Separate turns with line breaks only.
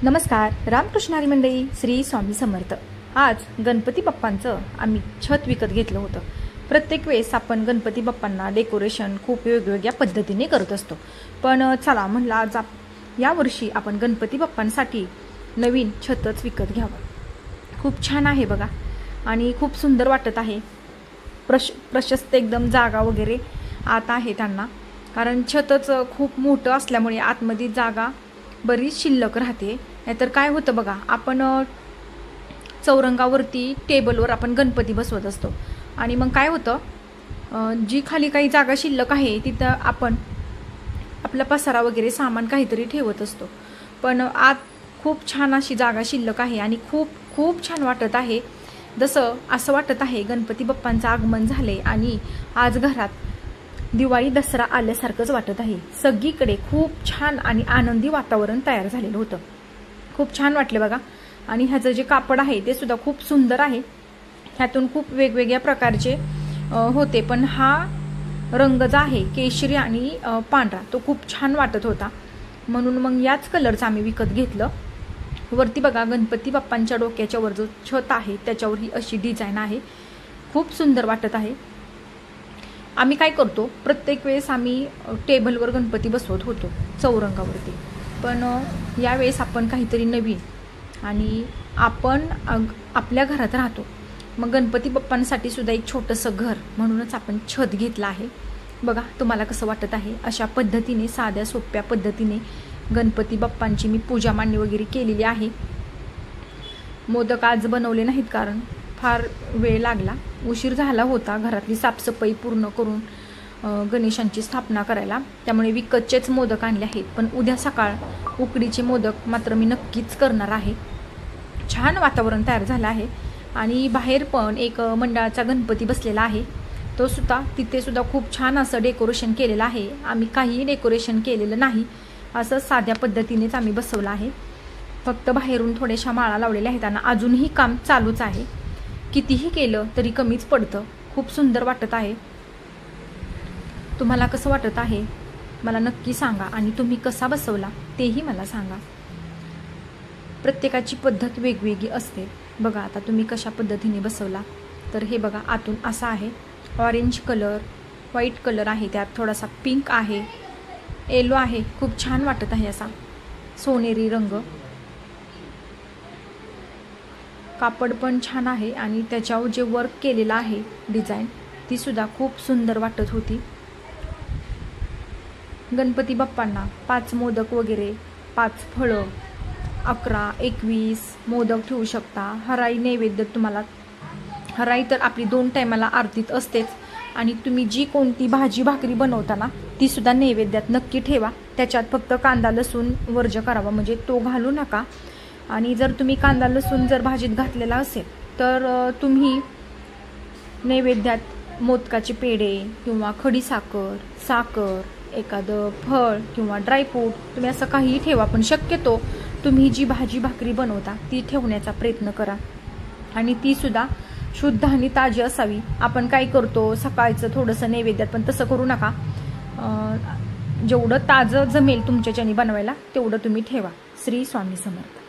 नमस्कार. रामकृष्ण हरी मंडळी, श्री स्वामी समर्थ. आज गणपती बाप्पांचं आम्ही छत विकत घेतलं होतं. प्रत्येक वेळेस आपण गणपती बाप्पांना डेकोरेशन खूप वेगवेगळ्या पद्धतीने करत असतो, पण चला म्हणलं आज यावर्षी आपण गणपती बाप्पांसाठी नवीन छतच विकत घ्यावं. खूप छान आहे बघा आणि खूप सुंदर वाटत आहे. प्रशस्त एकदम जागा वगैरे आत आहे त्यांना, कारण छतच खूप मोठं असल्यामुळे आतमध्ये जागा बरीच शिल्लक राहते. नाहीतर काय होतं बघा, आपण चौरंगावरती टेबलवर आपण गणपती बसवत असतो आणि मग काय होतं, जी खाली काही जागा शिल्लक आहे तिथं आपण आपला पसारा वगैरे सामान काहीतरी ठेवत असतो. पण आत खूप छान अशी जागा शिल्लक आहे आणि खूप खूप छान वाटत आहे. जसं असं वाटत आहे गणपती बाप्पांचं आगमन झाले आणि आज घरात दिवाळी दसरा आल्यासारखंच वाटत आहे. सगळीकडे खूप छान आणि आनंदी वातावरण तयार झालेलं होतं. खूप छान वाटले बघा. आणि ह्याचं जे कापड आहे ते सुद्धा खूप सुंदर आहे. ह्यातून खूप वेगवेगळ्या प्रकारचे होते, पण हा रंग जो आहे केशरी आणि पांढरा तो खूप छान वाटत होता, म्हणून मग याच कलरचं आम्ही विकत घेतलं. वरती बघा गणपती बाप्पांच्या डोक्याच्या वर जो छत आहे त्याच्यावर ही अशी डिझाईन आहे. खूप सुंदर वाटत आहे. आम्ही काय करतो, प्रत्येक वेळेस आम्ही टेबलवर गणपती बसवत होतो चौरंगावरती, पण यावेळेस आपण काहीतरी नवीन आणि आपण आपल्या घरात राहतो, मग गणपती बाप्पांसाठी सुद्धा एक छोटंसं घर म्हणूनच आपण छत घेतलं आहे. बघा तुम्हाला कसं वाटत आहे. अशा पद्धतीने साध्या सोप्या पद्धतीने गणपती बाप्पांची मी पूजा मांडणी वगैरे केलेली आहे. मोदक आज बनवले नाहीत कारण फार वेळ लागला, उशीर झाला होता घरातली साफसफाई पूर्ण करून गणेशांची स्थापना करायला, त्यामुळे विकतचेच मोदक आणले आहेत. पण उद्या सकाळ उकडीचे मोदक मात्र मी नक्कीच करणार आहे. छान वातावरण तयार झालं आहे आणि बाहेर पण एक मंडळाचा गणपती बसलेला आहे, तो सुद्धा तिथे सुद्धा खूप छान असं डेकोरेशन केलेलं आहे. आम्ही काहीही डेकोरेशन केलेलं नाही, असं साध्या पद्धतीनेच आम्ही बसवलं आहे. फक्त बाहेरून थोड्याशा माळा लावलेल्या आहेत आणि अजूनही काम चालूच आहे. कितीही केलं तरी कमीच पडतं. खूप सुंदर वाटत आहे. तुम्हाला कसं वाटत आहे मला नक्की सांगा आणि तुम्ही कसा बसवला तेही मला सांगा. प्रत्येकाची पद्धत वेगवेगळी असते. बघा आता तुम्ही कशा पद्धतीने बसवला, तर हे बघा आतून असा आहे. ऑरेंज कलर, व्हाईट कलर आहे, त्यात थोडासा पिंक आहे, येलो आहे. खूप छान वाटत आहे असा सोनेरी रंग. कापड पण छान आहे आणि त्याच्यावर जे वर्क केलेलं आहे डिझाईन ती सुद्धा खूप सुंदर वाटत होती. गणपती बाप्पांना 5 मोदक वगैरे, 5 फळं, 11, 21 मोदक ठेवू शकता. हराई नैवेद्य तुम्हाला, हराई तर आपली 2 टायमाला आरतीत असतेच आणि तुम्ही जी कोणती भाजी भाकरी बनवताना ती सुद्धा नैवेद्यात नक्की ठेवा. त्याच्यात फक्त कांदा लसूण वर्ज्य करावा, म्हणजे तो घालू नका. आणि जर तुम्ही कांदा लसूण जर भाजीत घातलेला असेल तर तुम्ही नैवेद्यात मोदकाचे पेढे किंवा खडीसाखर, साखर, एखादं फळ किंवा ड्रायफ्रूट तुम्ही असं काहीही ठेवा, पण शक्यतो तुम्ही जी भाजी भाकरी बनवता ती ठेवण्याचा प्रयत्न करा आणि ती सुद्धा शुद्ध आणि ताजी असावी. आपण काय करतो सकाळचं थोडंसं नैवेद्यात, पण तसं करू नका. जेवढं ताजं जमेल तुमच्याच्याने बनवायला तेवढं तुम्ही ठेवा. श्री स्वामी समर्थ.